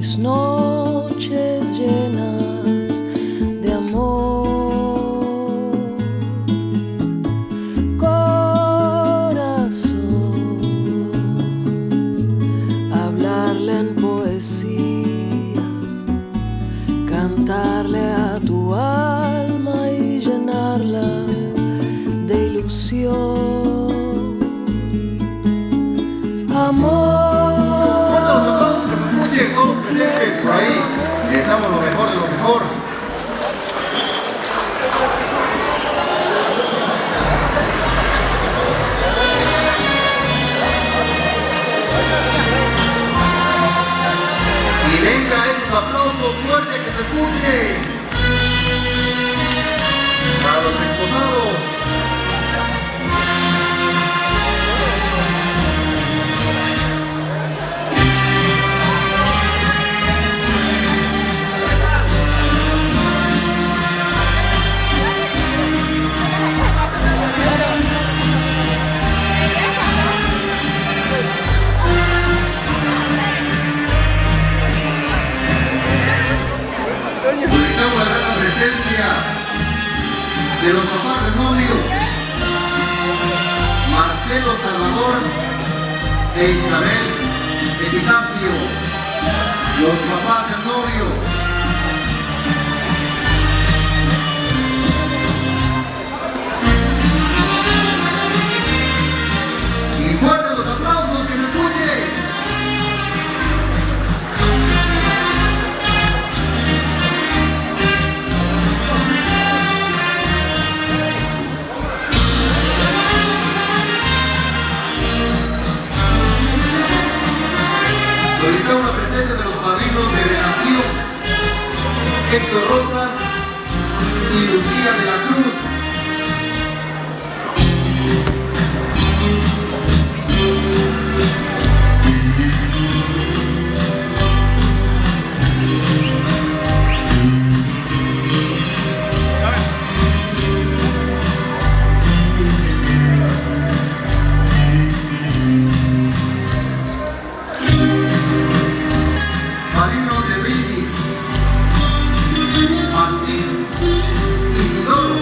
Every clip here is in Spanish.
mis noches llenas de amor. Corazón, hablarle en poesía, cantarle a tu alma y llenarla de ilusión. Amor. Todos presentes por ahí, les deseamos lo mejor de lo mejor. Y venga esos aplausos fuertes que se escuchen para los esposados. Solicitamos la grata presencia de los papás del novio, Marcelo Salvador e Isabel Epitacio, los papás del novio. Y fuertes los aplausos, que se escuchen. Solicitamos la presencia de los padrinos de Venación, Héctor Rosas y Lucía de la Cruz. Padrinos de Brindis, Martín Isidoro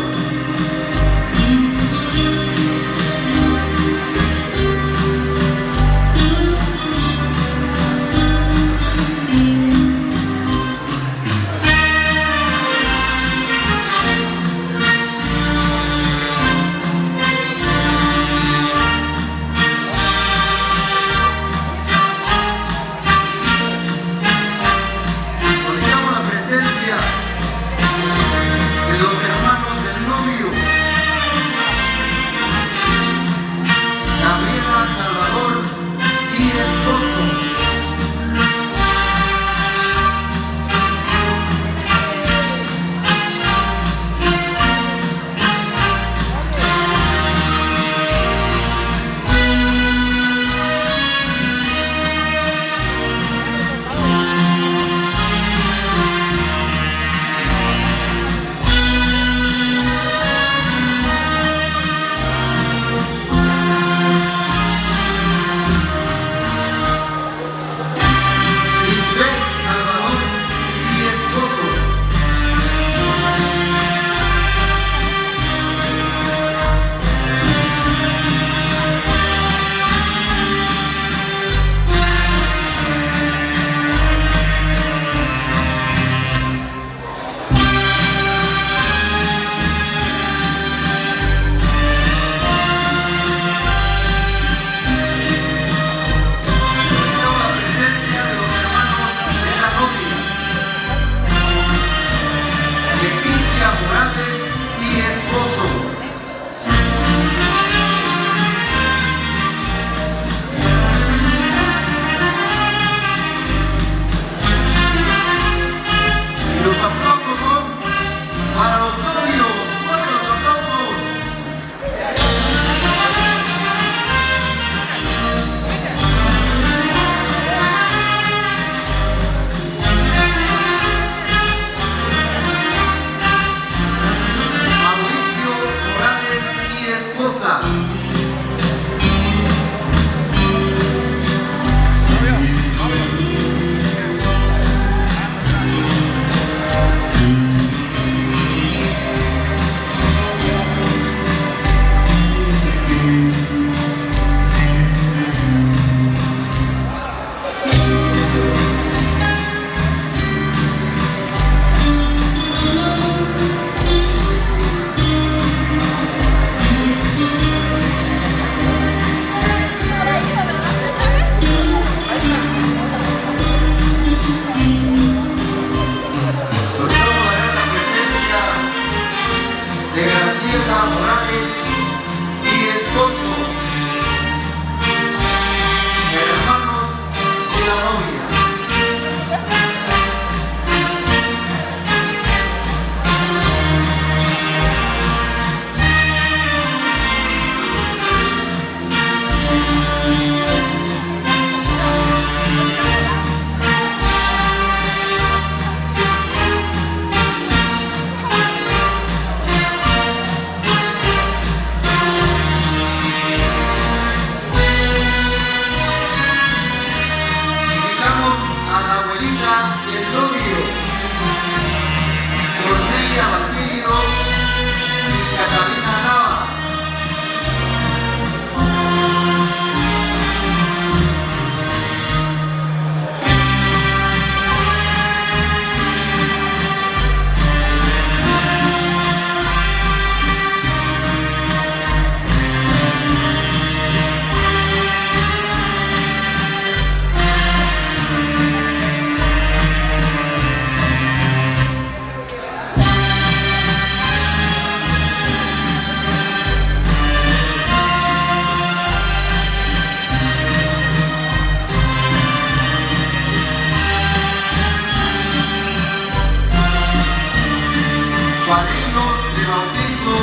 padrinos de bautizo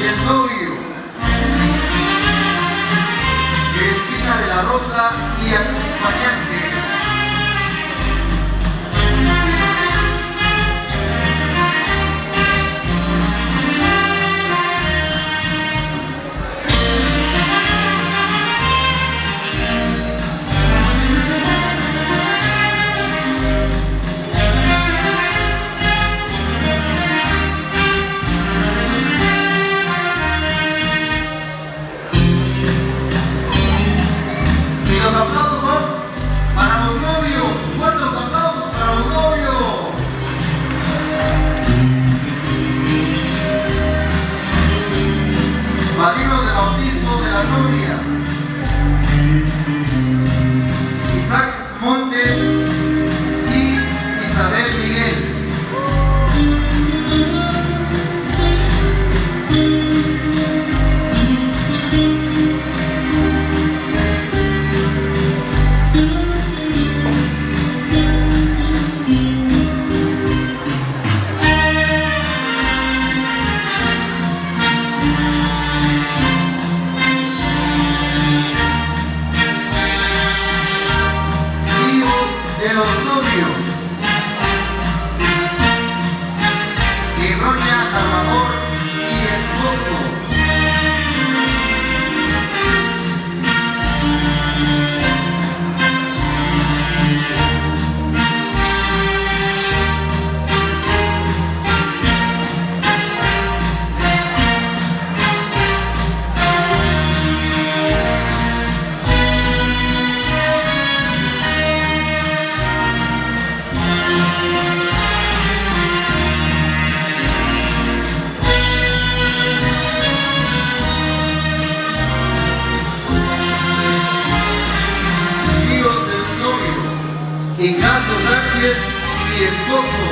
del novio, Cristina de la Rosa y acompañante. Los aplausos son para los novios. Fuertes los aplausos para los novios. Padrinos de bautizo de la novia: Isaac Montes y Isabel Miguel. De los novios: Ibroña Salvador y esposo. Ignacio Sánchez y esposo.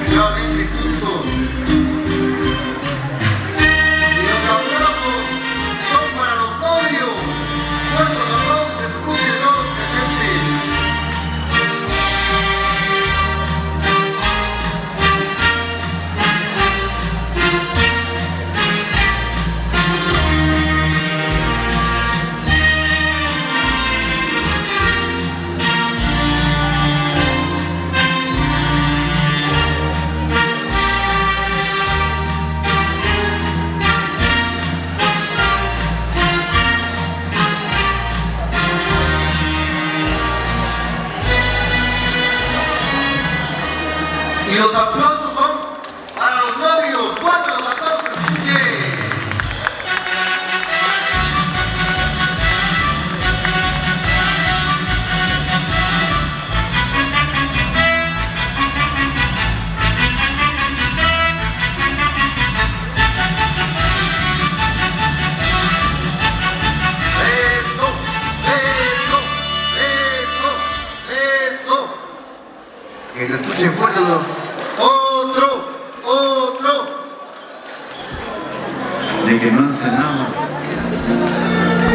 Nuevamente juntos. Y los aplausos. de que no han cenado.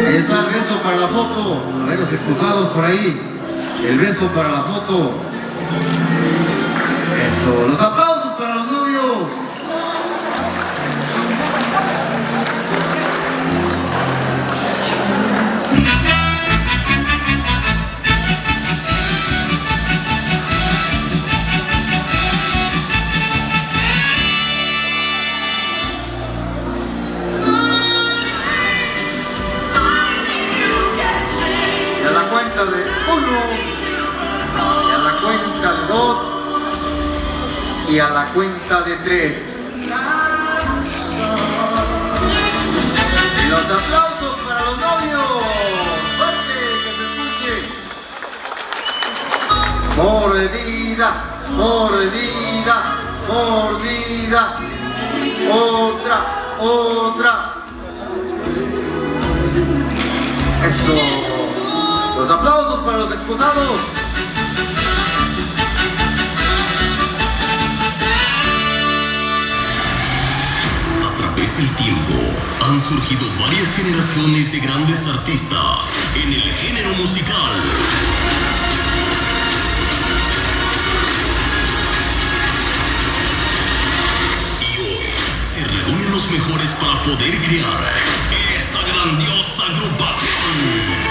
Ahí está el beso para la foto. A ver, los excusados por ahí. El beso para la foto. Eso. Los aplausos para los novios. De 1 y a la cuenta de 2 y a la cuenta de 3. Y los aplausos para los novios. Fuerte, que se escuche. Mordida, mordida, mordida. Otra, otra. Eso. Los aplausos para los exposados. A través del tiempo han surgido varias generaciones de grandes artistas en el género musical. Y hoy se reúnen los mejores para poder crear esta grandiosa agrupación.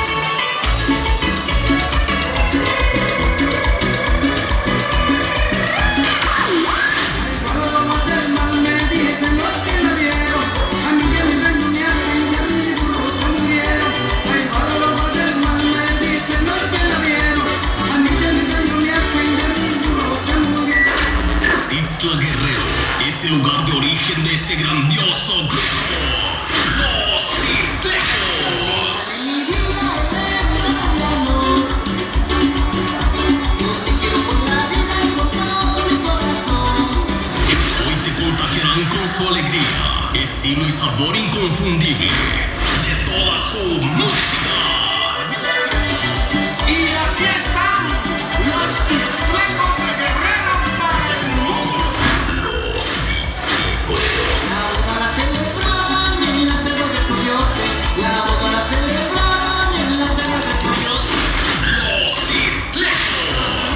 Tixla Guerrero es el lugar de origen de este grandioso grupo, Los Tixlecos. Hoy te contagiarán con su alegría, estilo y sabor inconfundible de toda su música. Y aquí están los Tixlecos de Guerrero para el mundo. Los Tixlecos. La boda la celebran en la selva del coyote. La boda la celebran en la selva del coyote. Los Tixlecos.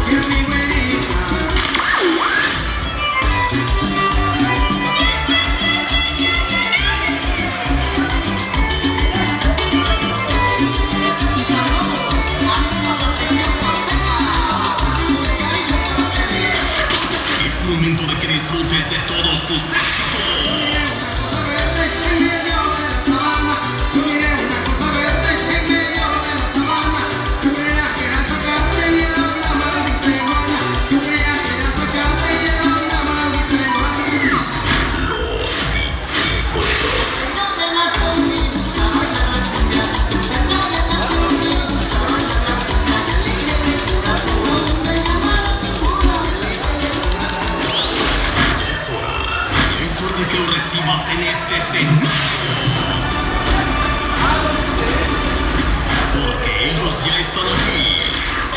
Y mi güerita. Y sabrosos, amigos del señor Corteca. Es momento de que disfrutes de todos sus éxitos. Cosa verde en medio de la sabana. Yo miré una cosa verde en medio de la sabana. Yo creía que era zacate y era una maldita iguana. Yo creía que era zacate y era una maldita iguana. Los Tixlecos. No me la son ni gusta bailar la cumbia. No me la son ni gusta bailar la cumbia. Elige el corazón, me llamaron ninguna. Es hora de que lo recibas en este escenario. Porque ellos ya están aquí.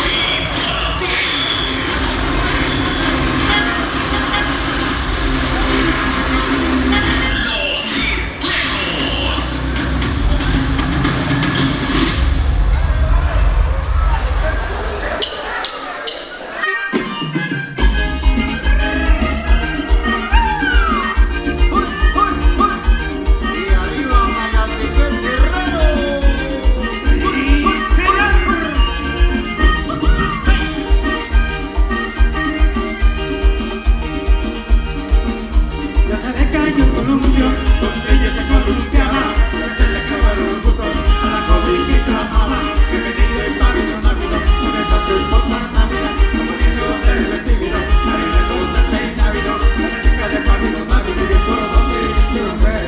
Y para ti. Los Tixlecos. Y arriba Mayatepec Guerrero. Ya se le cayó un columpio, donde ella se columpiaba. Ya se le acabaron los gustos a la cobijita mamá. Bienvenido y pálido návido, con el paso y por la Navidad. Como niño del tímido, marinero del peinávido. La chica de pálido návido y el coro donde quiero ver.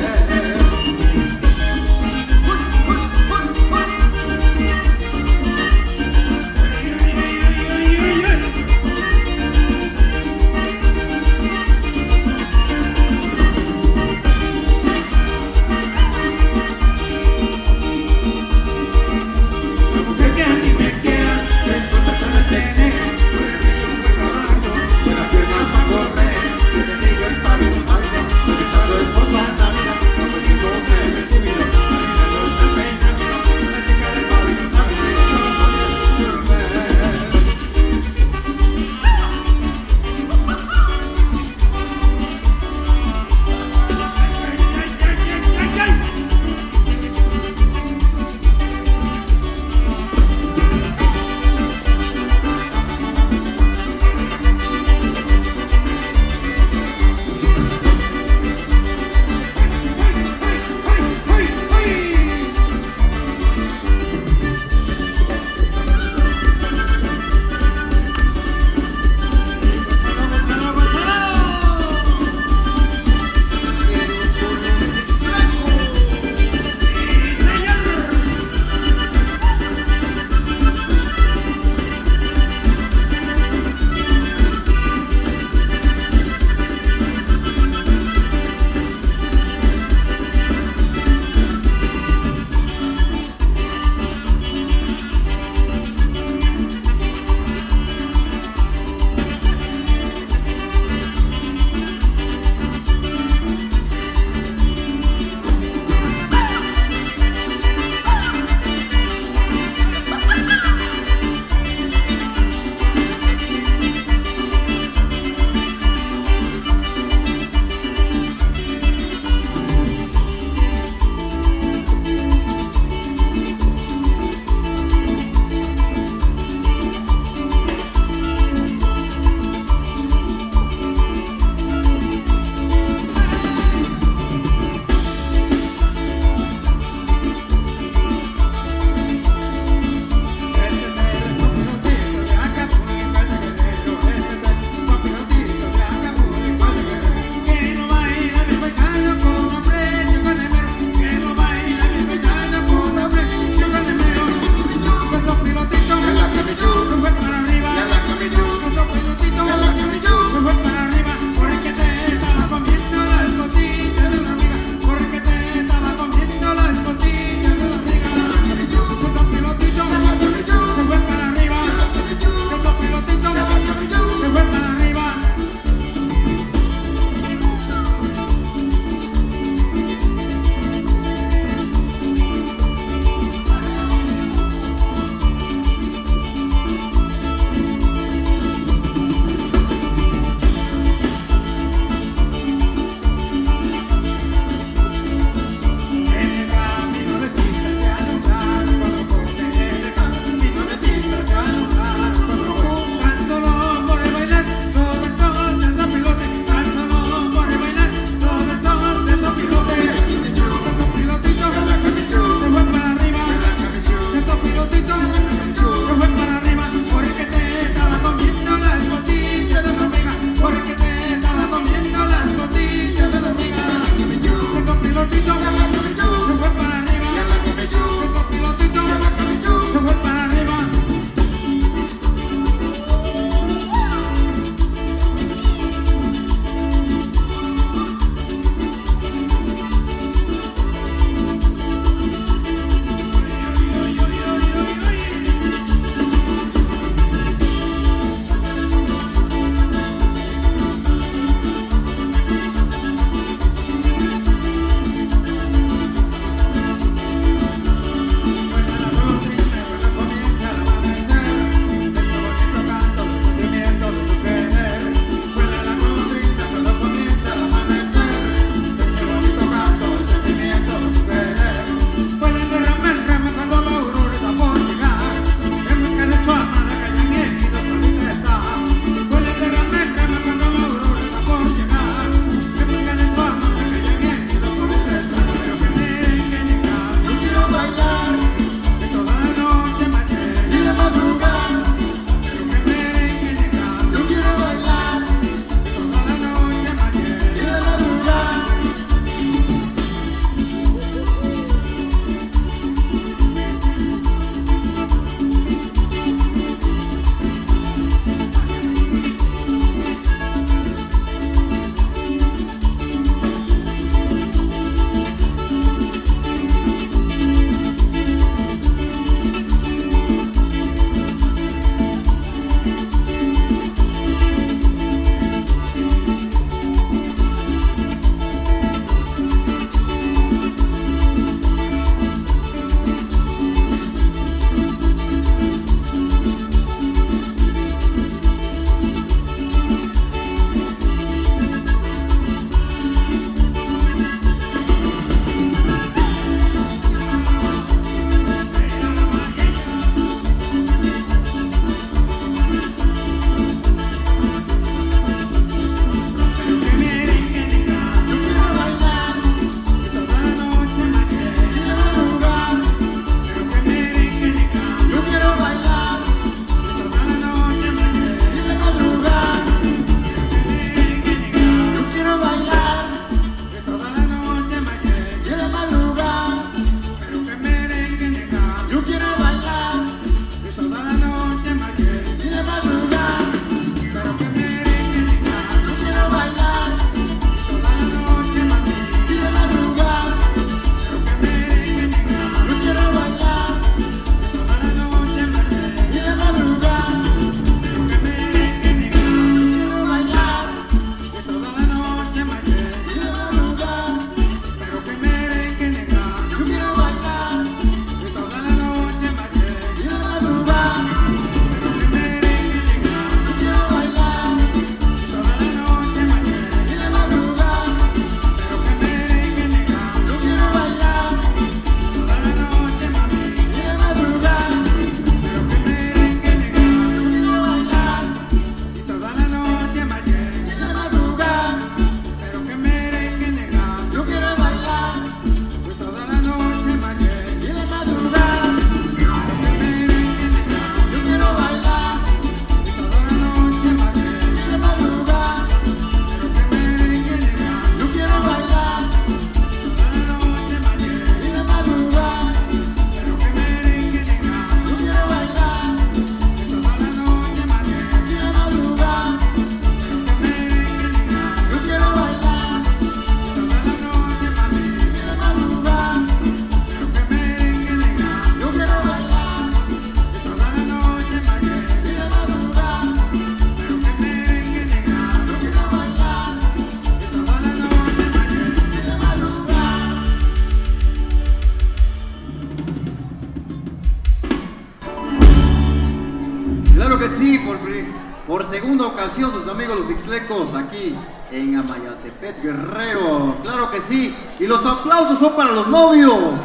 Tixlecos aquí en Amayaltepec, Guerrero. Claro que sí. Y los aplausos son para los novios.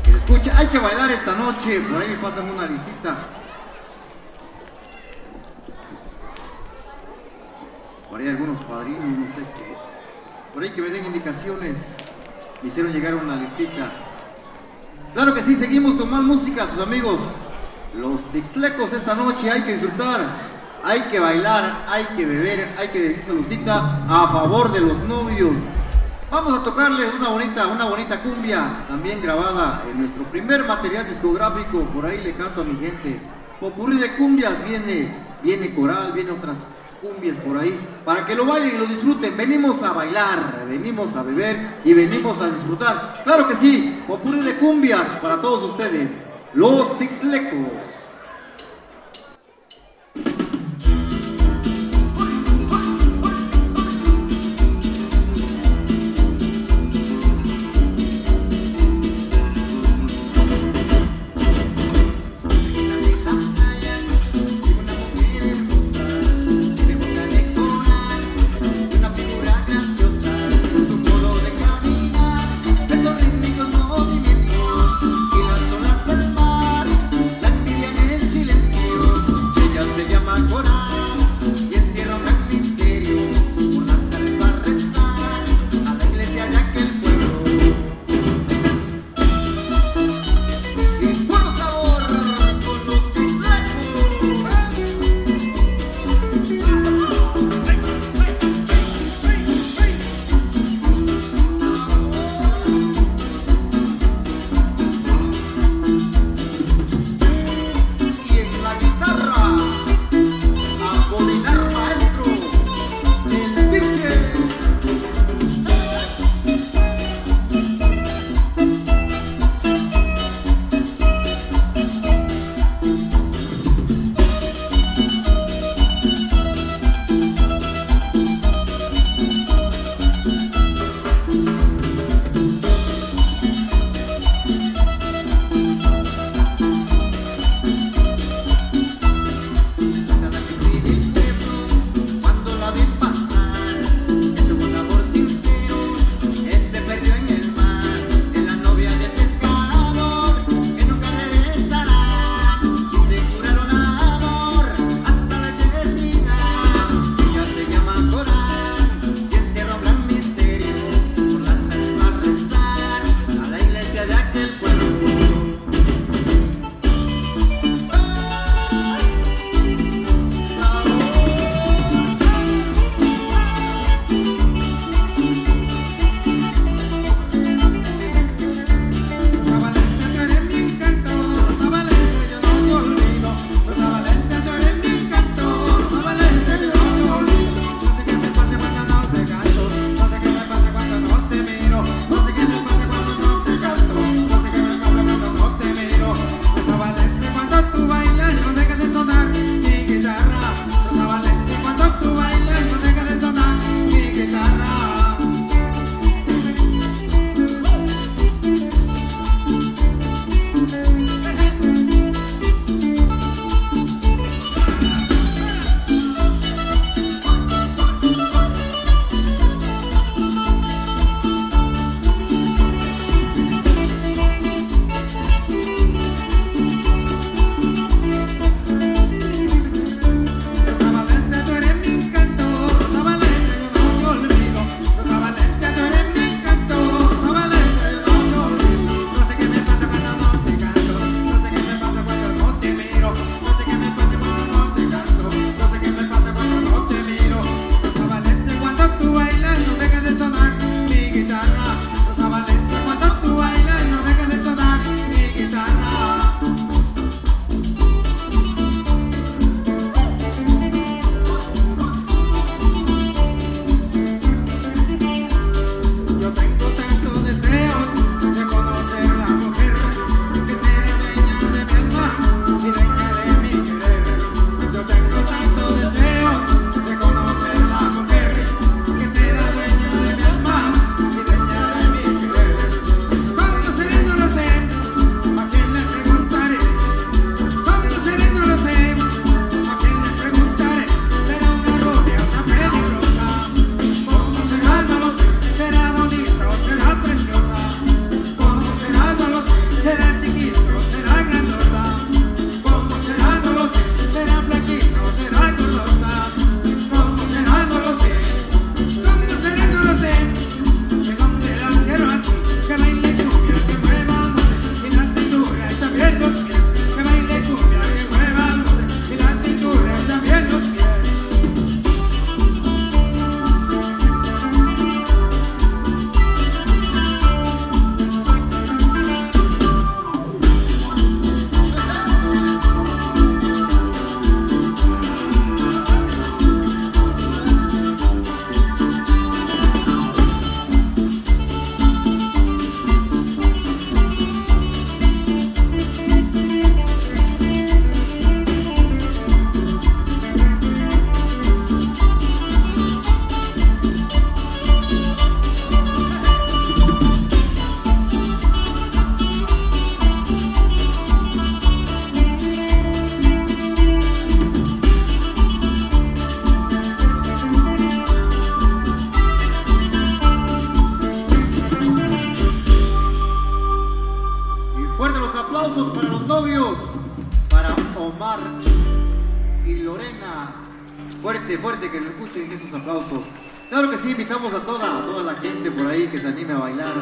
Escucha, hay que bailar esta noche. Por ahí me pasan una listita. Por ahí algunos padrinos, no sé qué. Por ahí que me den indicaciones. Me hicieron llegar una listita. Claro que sí, seguimos con más música, sus amigos. Los Tixlecos esta noche hay que disfrutar, hay que bailar, hay que beber, hay que decir saludcita a favor de los novios. Vamos a tocarles una bonita cumbia, también grabada en nuestro primer material discográfico. Por ahí le canto a mi gente. Popurrí de cumbias, viene coral, viene otras cumbias por ahí, para que lo bailen y lo disfruten. Venimos a bailar, venimos a beber y venimos a disfrutar. Claro que sí, popurrí de cumbias para todos ustedes, los Tixlecos. Movimientos y las olas del mar, la envidia Fuerte, fuerte, que se escuchen esos aplausos. Claro que sí, invitamos a toda la gente por ahí que se anime a bailar.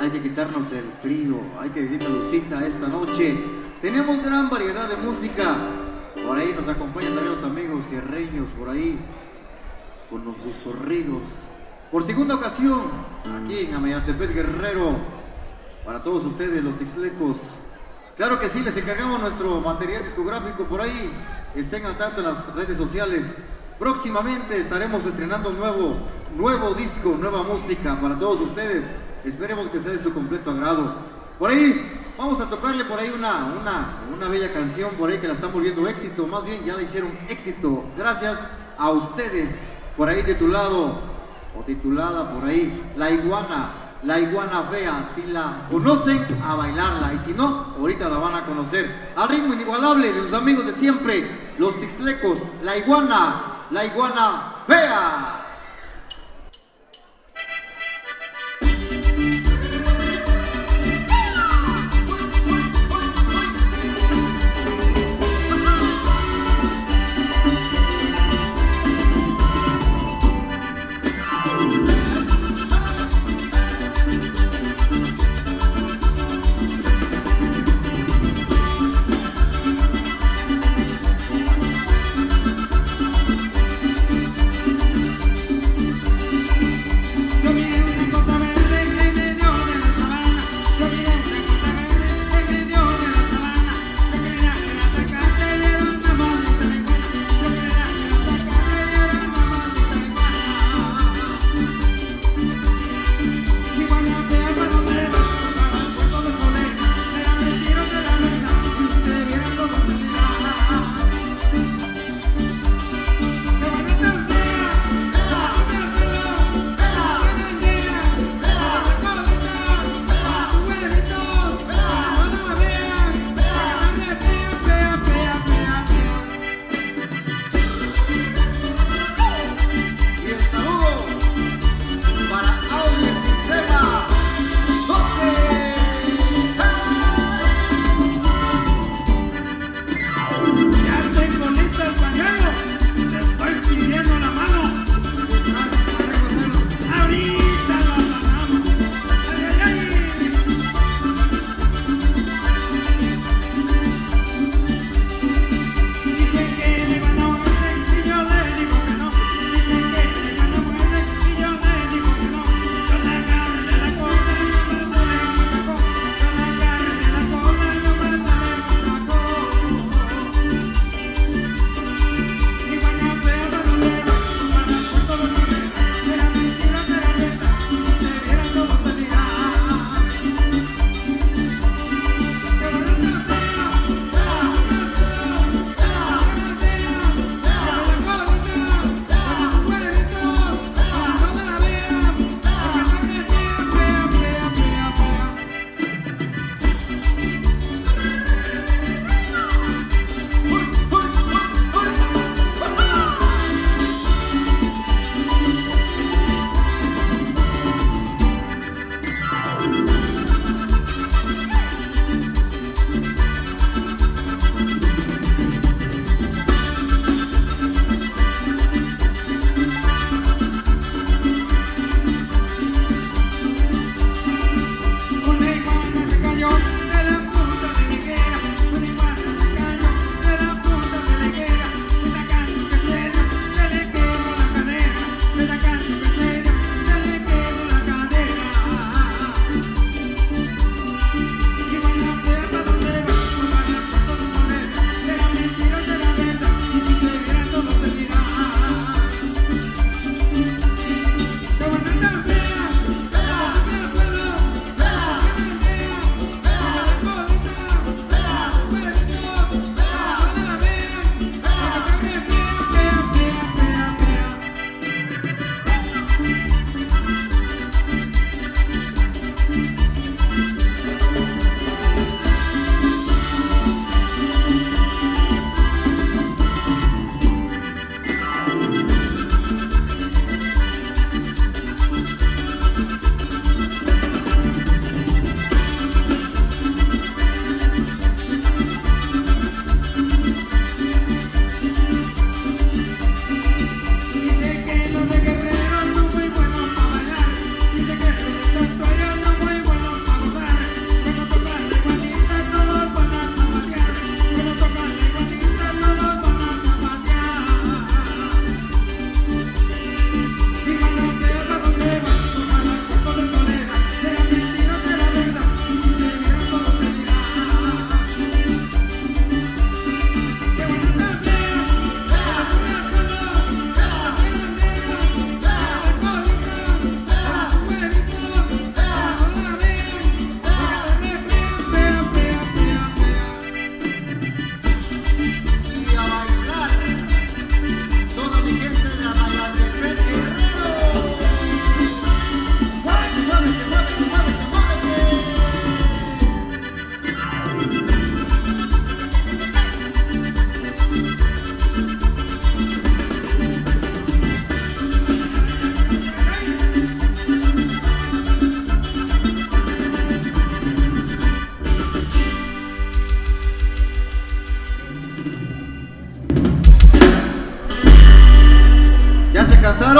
Hay que quitarnos el frío, hay que vivir salucita esta noche. Tenemos gran variedad de música. Por ahí nos acompañan también los amigos sierreños, por ahí, con sus corridos. Por segunda ocasión, aquí en Amayantepec Guerrero, para todos ustedes, los Ixlecos. Claro que sí, les encargamos nuestro material discográfico por ahí. Estén al tanto en las redes sociales. Próximamente estaremos estrenando un nuevo disco, nueva música para todos ustedes. Esperemos que sea de su completo agrado. Por ahí vamos a tocarle por ahí una bella canción por ahí que la están volviendo éxito. Más bien ya la hicieron éxito. Gracias a ustedes por ahí titulado o titulada por ahí La Iguana Fea. Si la conocen, a bailarla, y si no, ahorita la van a conocer al ritmo inigualable de sus amigos de siempre, los Ixlecos. La Iguana Fea.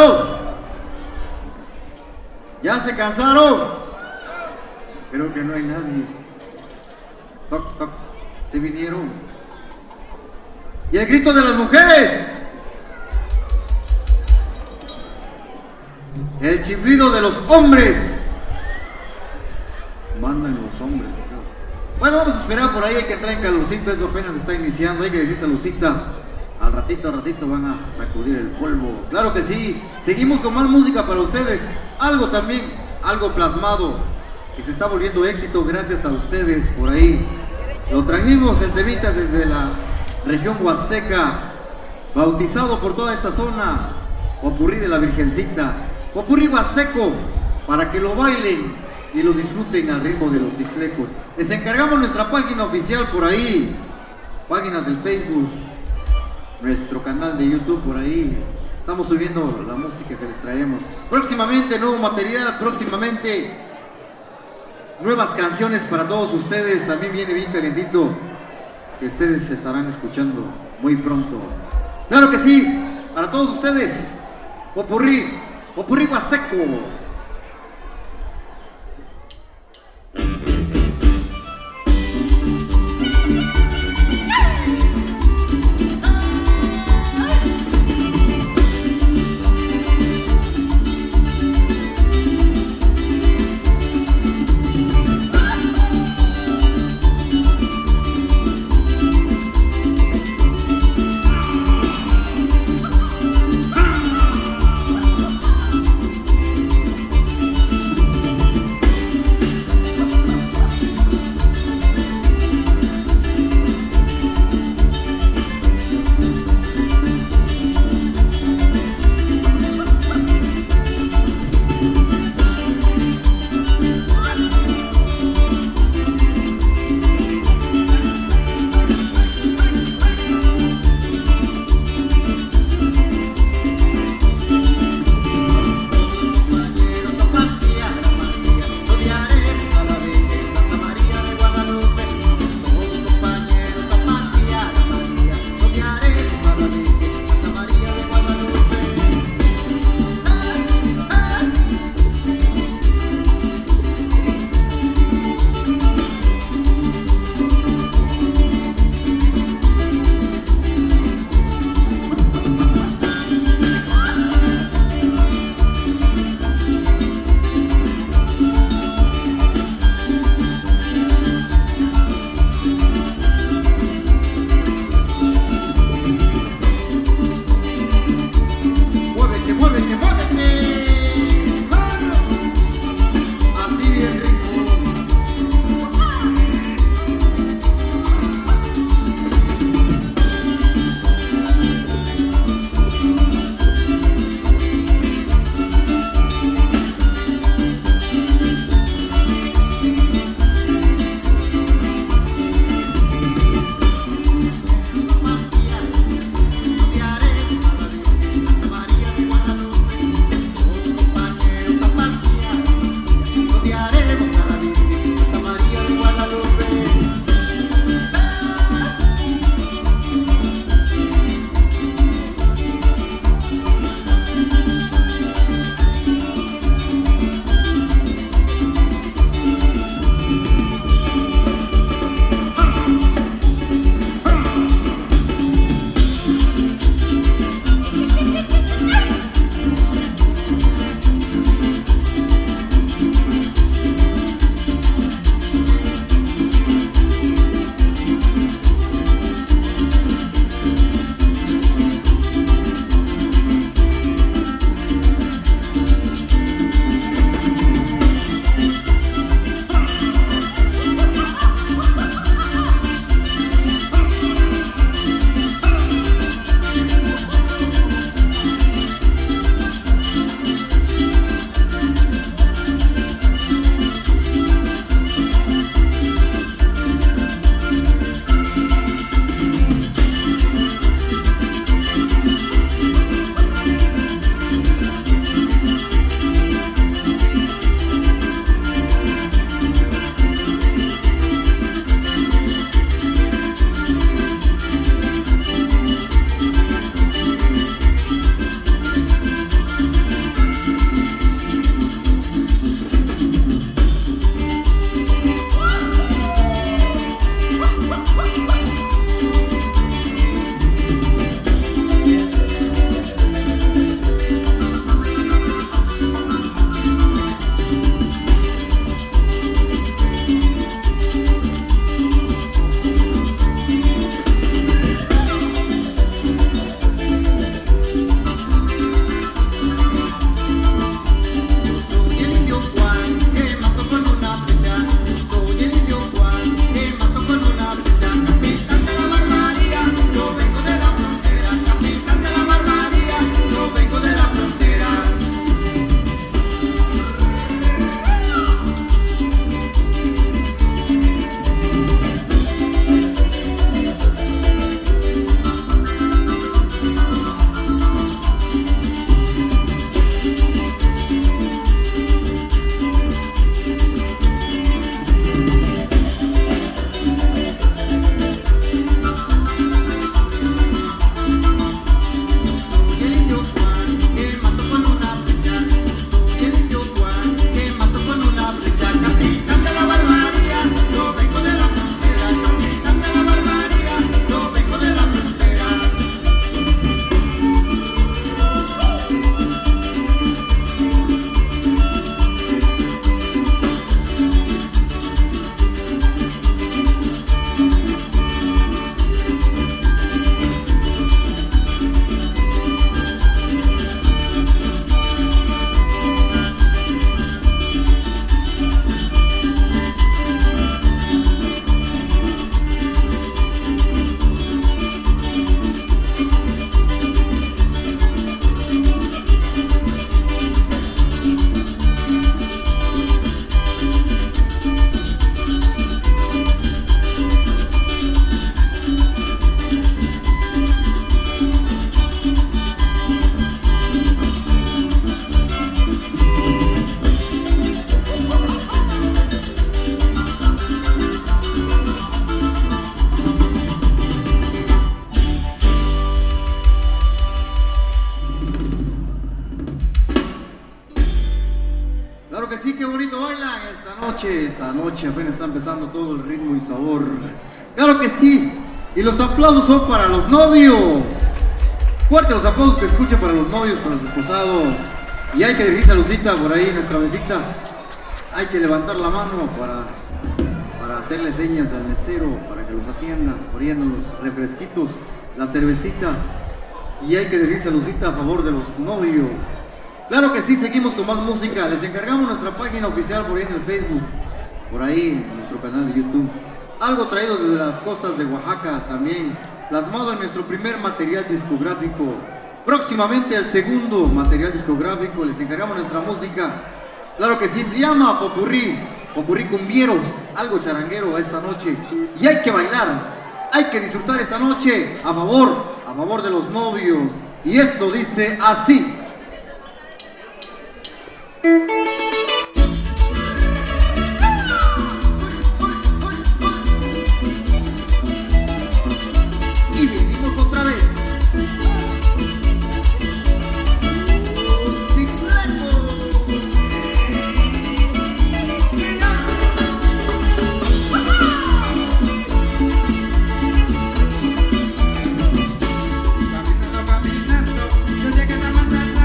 cansaron? ¿Ya se cansaron? Creo que no hay nadie. Toc, toc. ¿Se vinieron? ¿Y el grito de las mujeres? El chiflido de los hombres. Mandan los hombres. Bueno, vamos a esperar por ahí, hay que entrar en calorcito, esto apenas está iniciando, hay que decir saludcita. Al ratito van a sacudir el polvo. Claro que sí, seguimos con más música para ustedes. Algo también, algo plasmado, que se está volviendo éxito gracias a ustedes por ahí. Lo trajimos el temita desde la región Huasteca, bautizado por toda esta zona, Popurrí de la Virgencita, Popurrí Huasteco, para que lo bailen y lo disfruten al ritmo de los xixlecos. Les encargamos nuestra página oficial por ahí, páginas del Facebook, nuestro canal de YouTube por ahí. Estamos subiendo la música que les traemos. Próximamente nuevo material, próximamente nuevas canciones para todos ustedes. También viene bien calentito, que ustedes estarán escuchando muy pronto. Claro que sí, para todos ustedes, Popurrí, Popurrí Huasteco. que sí, qué bonito bailan esta noche apenas está empezando todo el ritmo y sabor. Claro que sí, y los aplausos son para los novios. Fuerte los aplausos que escuchen para los novios, para los esposados. Y hay que dirigir saludcita por ahí, nuestra mesita. Hay que levantar la mano para hacerle señas al mesero, para que los atienda, poniendo los refresquitos, las cervecitas. Y hay que dirigir saludcita a favor de los novios. Claro que sí, seguimos con más música. Les encargamos nuestra página oficial por ahí en el Facebook, por ahí en nuestro canal de YouTube. Algo traído desde las costas de Oaxaca también, plasmado en nuestro primer material discográfico. Próximamente el segundo material discográfico, les encargamos nuestra música. Claro que sí, se llama Popurrí, Popurrí cumbieros, algo charanguero esta noche. Y hay que bailar, hay que disfrutar esta noche a favor de los novios. Y eso dice así. Y venimos otra vez. Caminando, yo llegué a la manzana.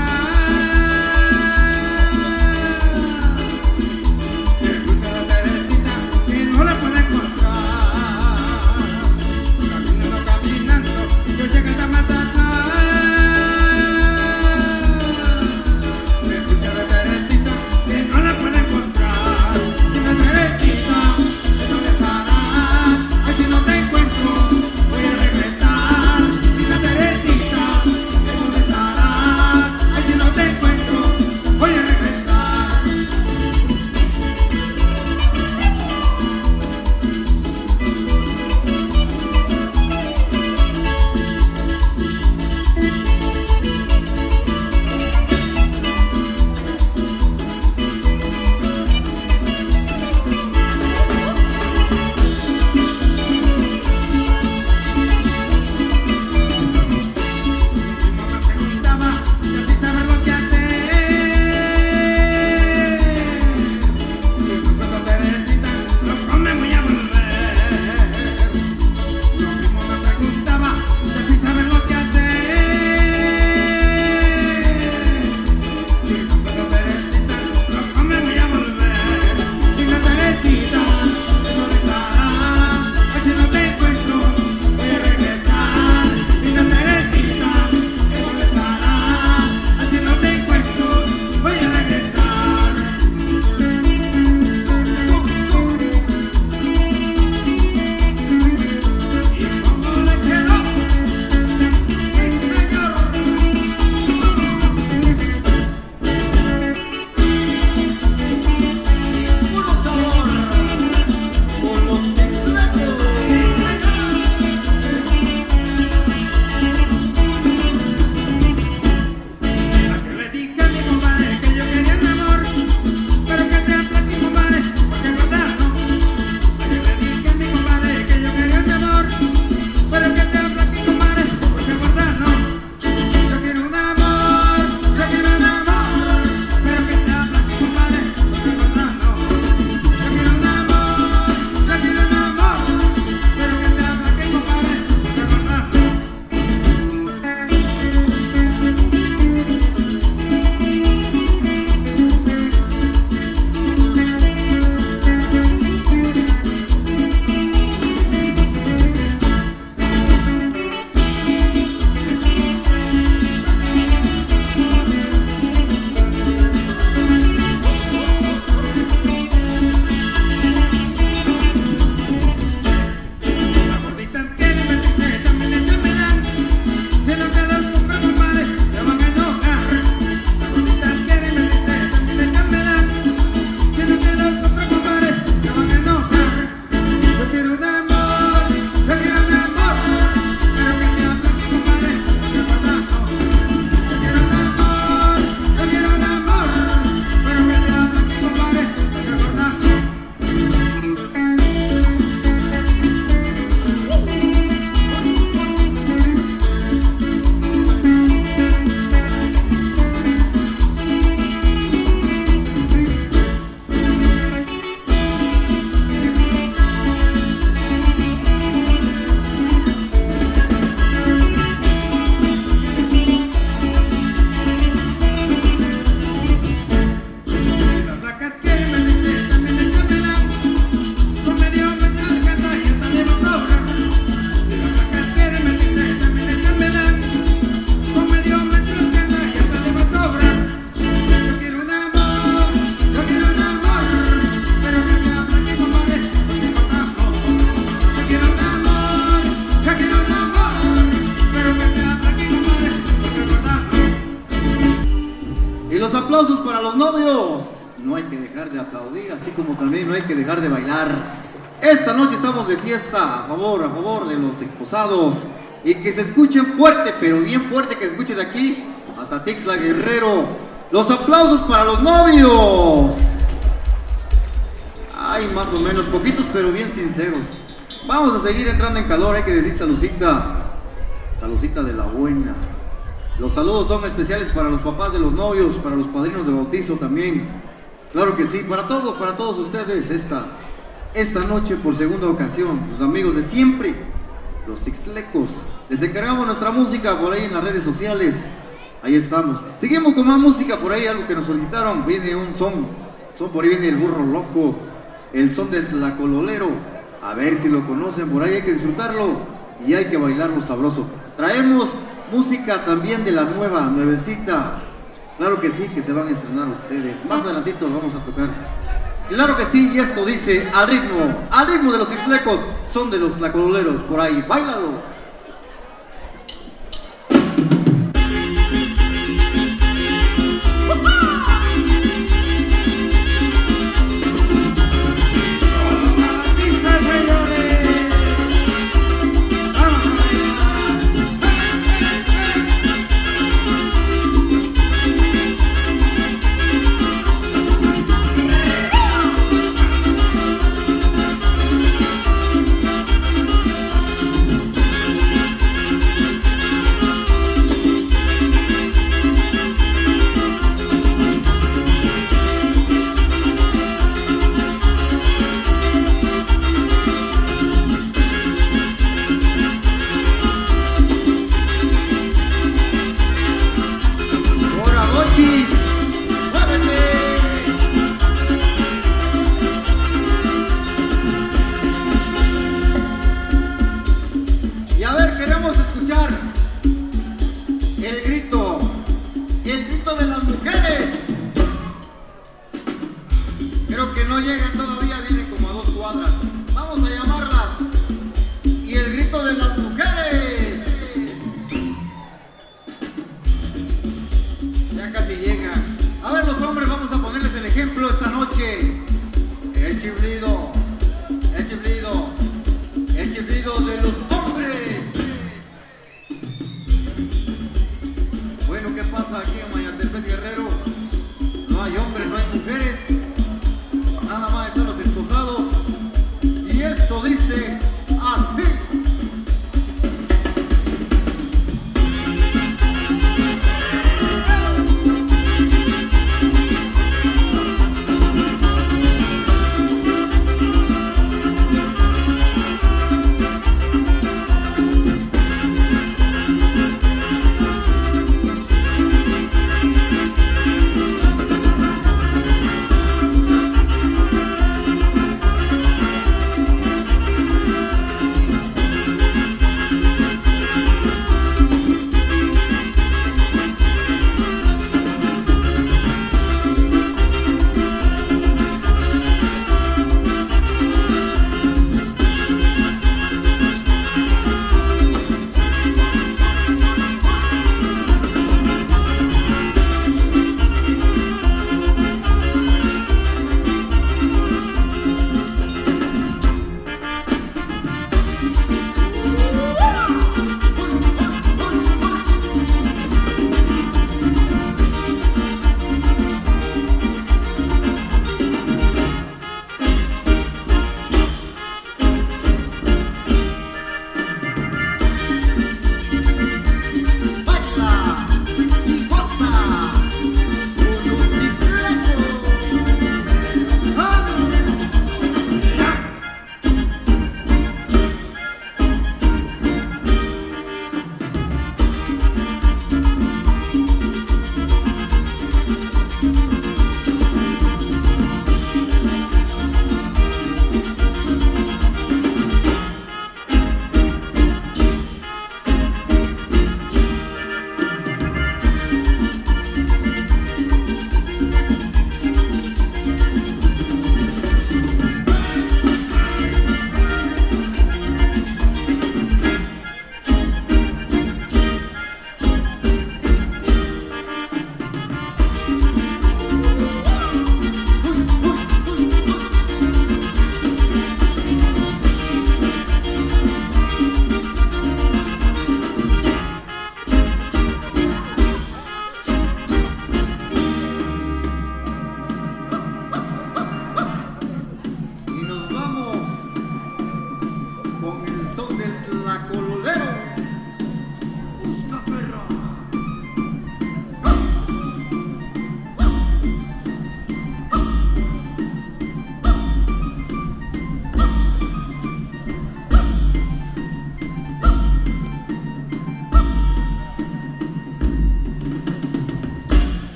aplausos para los novios. No hay que dejar de aplaudir, así como también no hay que dejar de bailar. Esta noche estamos de fiesta a favor de los esposados. Y que se escuchen fuerte, pero bien fuerte que se escuche de aquí hasta Tixla Guerrero. Los aplausos para los novios. Ay, más o menos, poquitos pero bien sinceros. Vamos a seguir entrando en calor, hay que decir salucita. Salucita de la buena. Los saludos son especiales para los papás de los novios, para los padrinos de bautizo también. Claro que sí, para todos ustedes esta noche por segunda ocasión, los amigos de siempre, los Tixlecos. Les encargamos nuestra música por ahí en las redes sociales. Ahí estamos. Seguimos con más música por ahí, algo que nos solicitaron. Viene un son por ahí viene el burro loco, el son del tlacololero. A ver si lo conocen, por ahí hay que disfrutarlo y hay que bailarlo sabroso. Traemos música también de la nuevecita. Claro que sí, que se van a estrenar ustedes. Más adelantito lo vamos a tocar. Claro que sí, y esto dice al ritmo de los Tixlecos, son de los tlacoleros, por ahí, báilalo.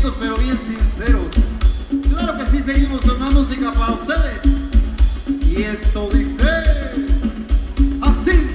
bonitos pero bien sinceros. Claro que sí, seguimos con más música para ustedes. Y esto dice así.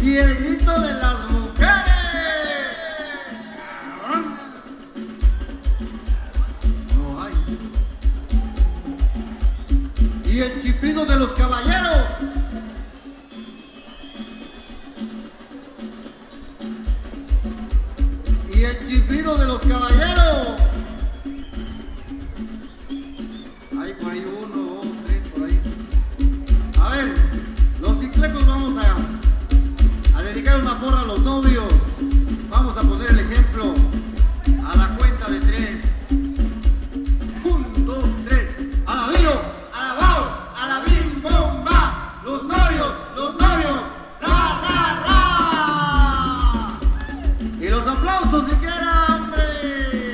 Y el grito de las mujeres. No hay. Y el chiflido de los caballeros. Y el chiflido de los caballeros. Hay por ahí 1, 2, 3, por ahí. A ver, los ticlecos vamos a dedicar una porra a los novios. Vamos a poner el ejemplo a la cuenta de 3. 1, 2, 3. Alabío, alabao, alabim, bomba. Los novios, ra, ra, ra. Y los aplausos si quiera, hombre.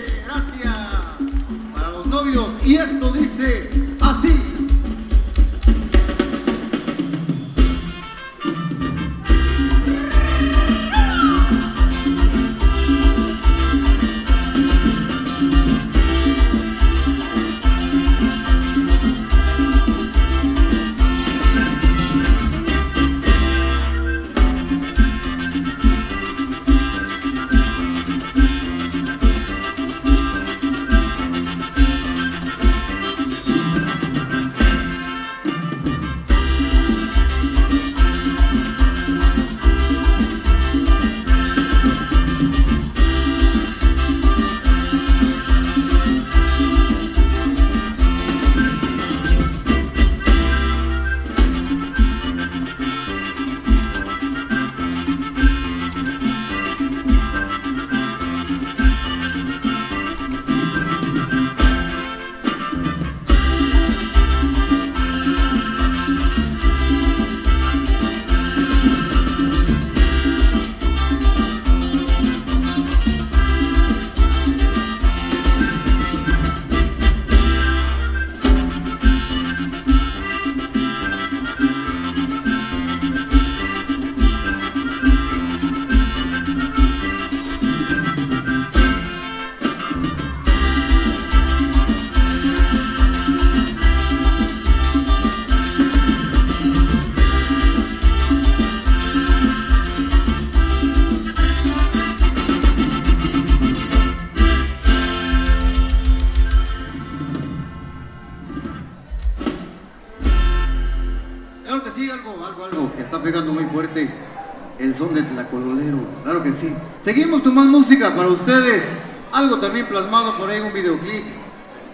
sí. Seguimos con más música para ustedes. Algo también plasmado por ahí, un videoclip.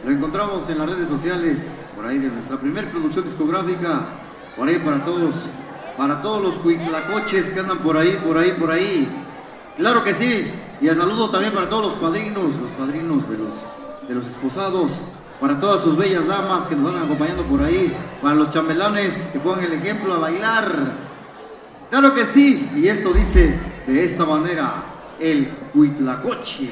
Lo encontramos en las redes sociales, por ahí de nuestra primera producción discográfica. Por ahí para todos los cuitlacoches que andan por ahí. Claro que sí. Y el saludo también para todos los padrinos de los esposados. Para todas sus bellas damas que nos van acompañando por ahí. Para los chambelanes que pongan el ejemplo a bailar. Claro que sí. Y esto dice de esta manera, el cuitlacoche.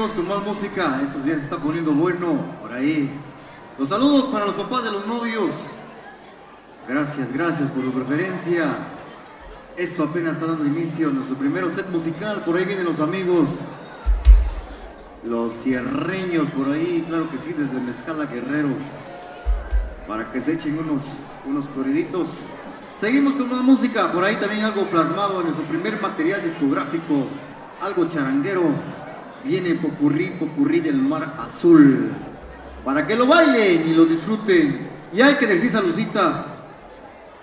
seguimos con más música. Estos días se está poniendo bueno por ahí. Los saludos para los papás de los novios. Gracias por su preferencia. Esto apenas está dando inicio a nuestro primer set musical. Por ahí vienen los amigos, los cierreños por ahí, claro que sí, desde Mezcala Guerrero, para que se echen unos corriditos. Seguimos con más música, por ahí también algo plasmado en nuestro primer material discográfico, algo charanguero. Viene Popurrí del Mar Azul, para que lo bailen y lo disfruten. Y hay que decir saludcita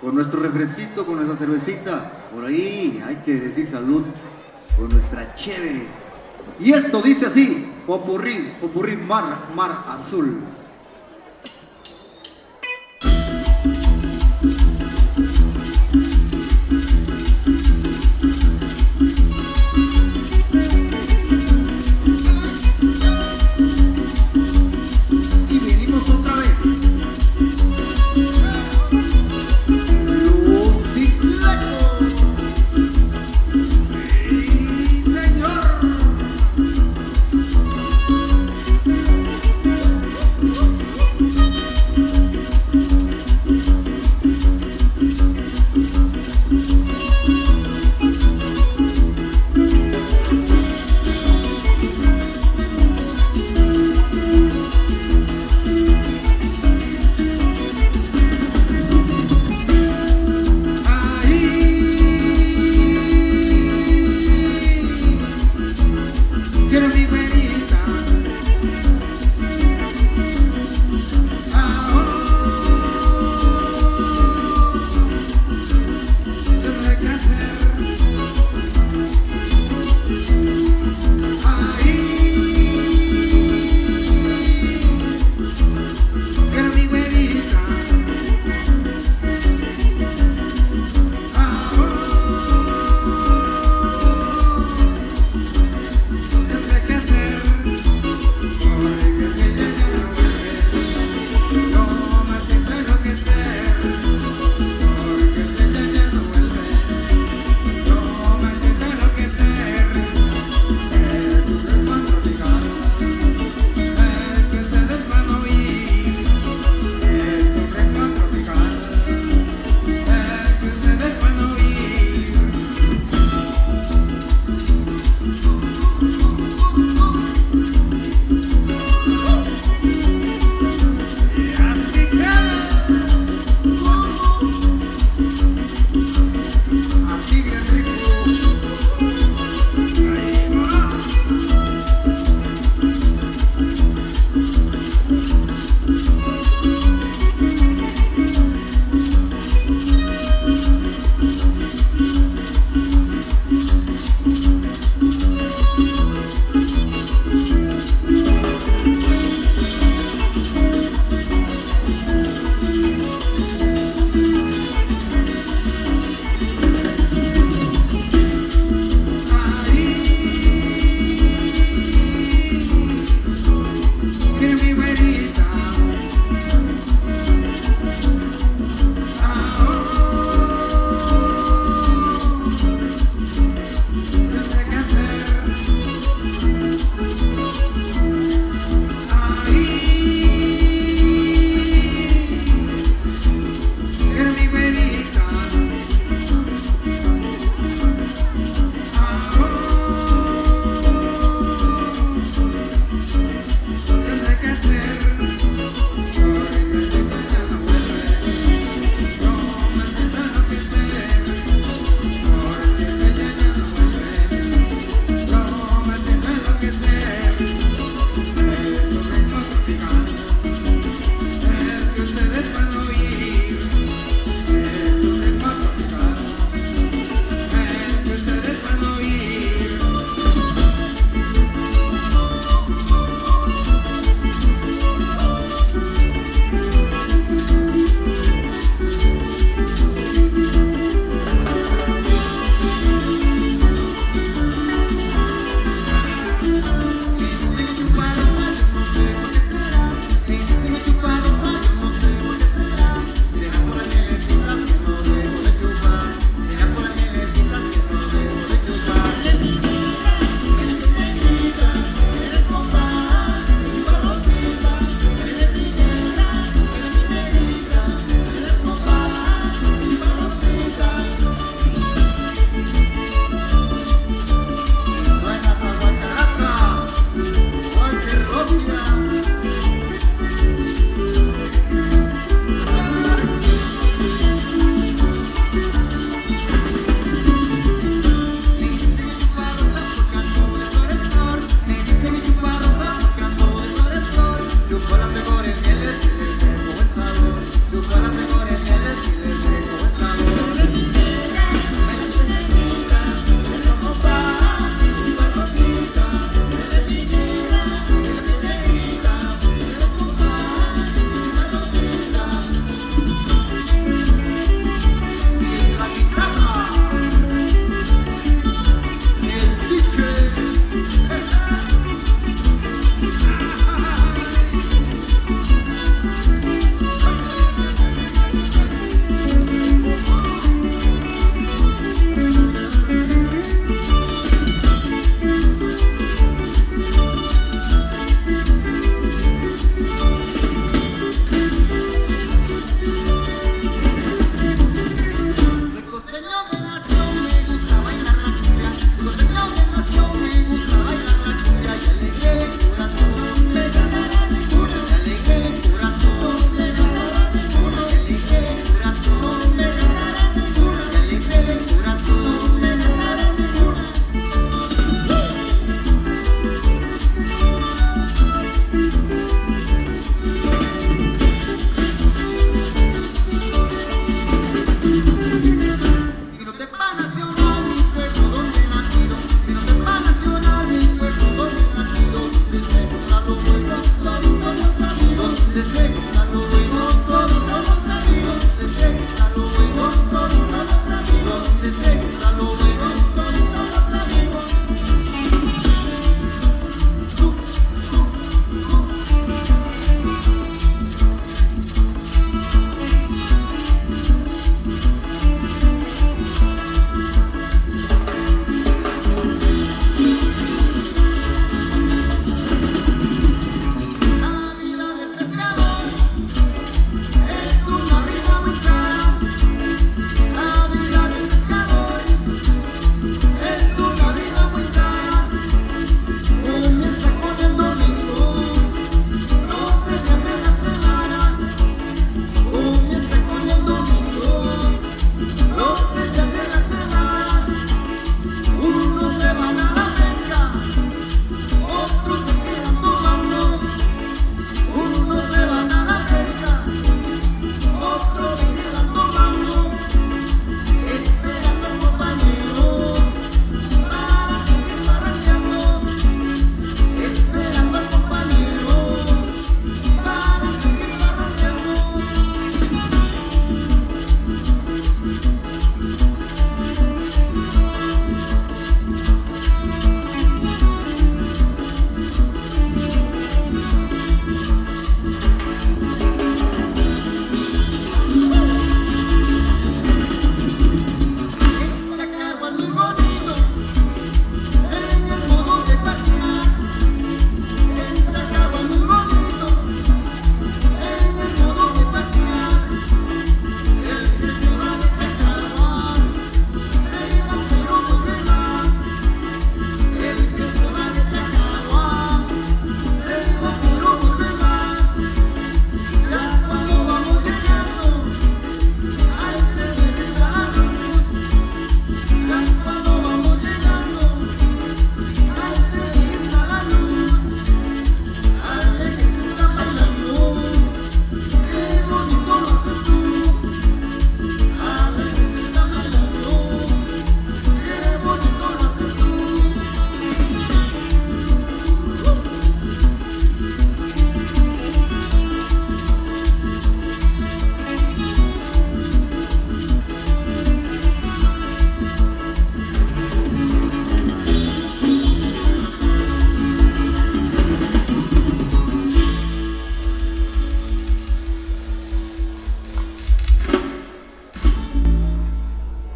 con nuestro refresquito, con nuestra cervecita. Por ahí hay que decir salud con nuestra cheve. Y esto dice así: Popurrí Mar Azul. Señor. Supo a las mejores mieles y les dejo el sabor. Supo a las mejores mieles y les dejo el sabor.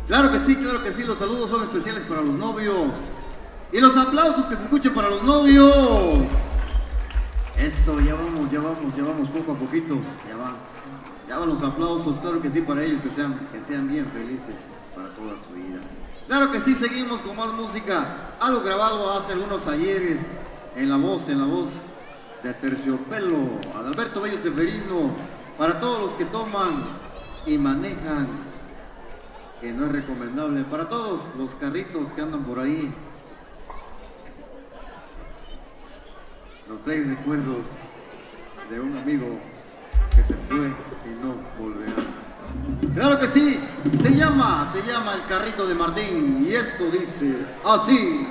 Claro que sí, los saludos son especiales para los novios. Y los aplausos que se escuchen para los novios. Eso, ya vamos poco a poquito. Ya van los aplausos, claro que sí, para ellos, que sean bien felices para toda su vida. Claro que sí, seguimos con más música. Algo grabado hace algunos ayeres en la voz de Terciopelo, Adalberto Bello Seferino, para todos los que toman y manejan, que no es recomendable, para todos los carritos que andan por ahí, nos traen recuerdos de un amigo que se fue y no volverá. Claro que sí, se llama El Carrito de Martín y esto dice así.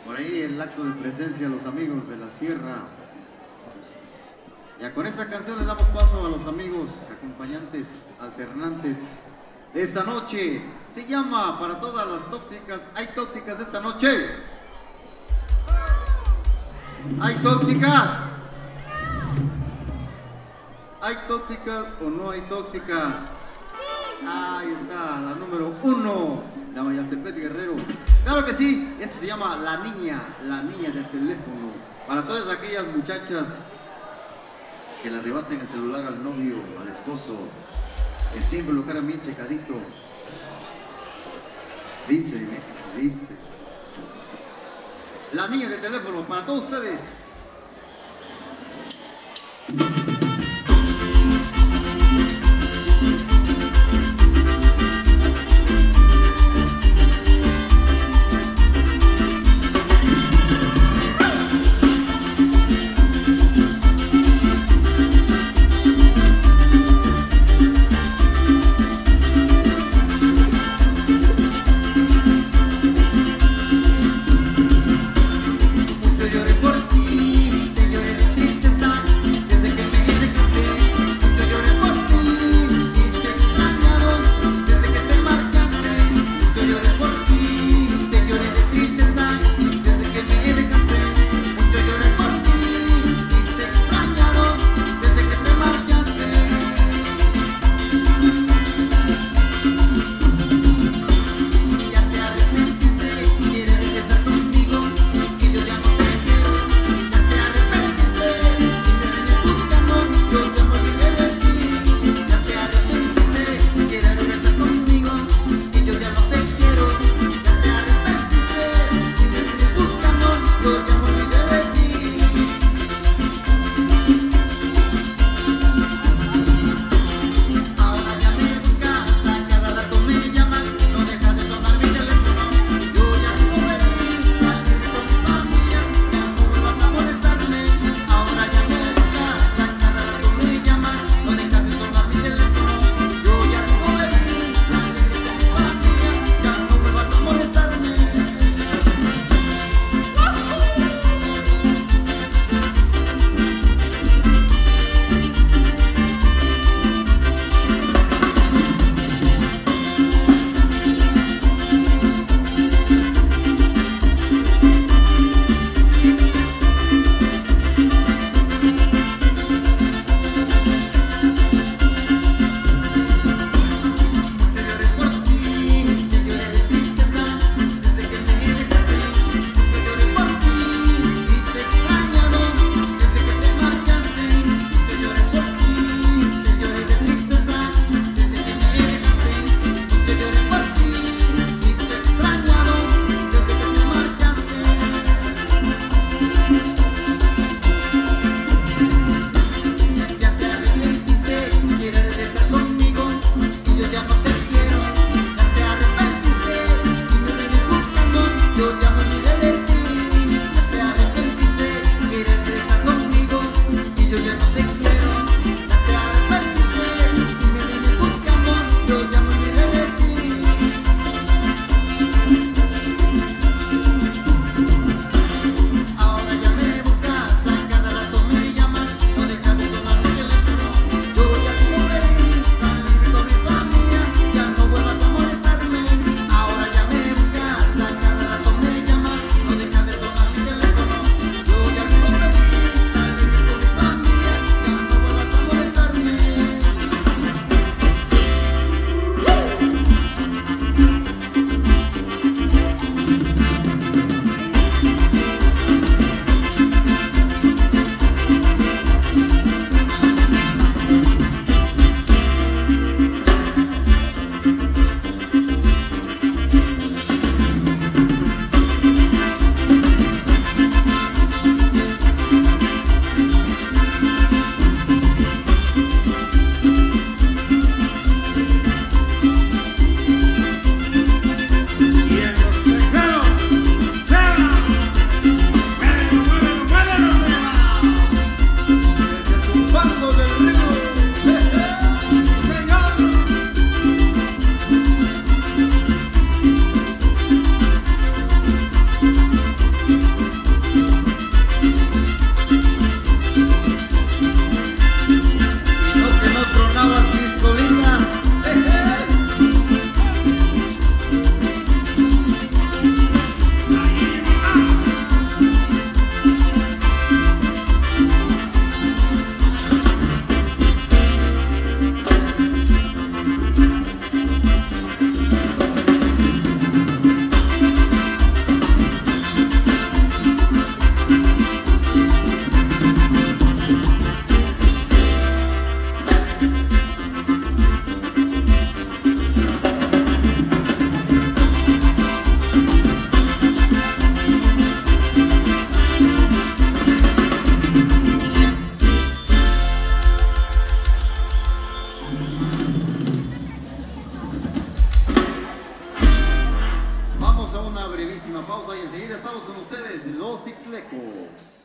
Por ahí el acto de presencia a los amigos de la sierra. Ya con esta canción les damos paso a los amigos acompañantes alternantes de esta noche. Se llama Para todas las tóxicas. ¿Hay tóxicas esta noche? ¿Hay tóxicas? ¿Hay tóxicas o no hay tóxicas? Ahí está, la número 1 de Mayaltepec Guerrero. Claro que sí, eso se llama la niña del teléfono. Para todas aquellas muchachas que le arrebaten el celular al novio, al esposo, que siempre lo cara bien checadito. Dice. Las niñas del teléfono, para todos ustedes. Yo lloré por ti. brevísima pausa y enseguida estamos con ustedes, los Ixtlecos.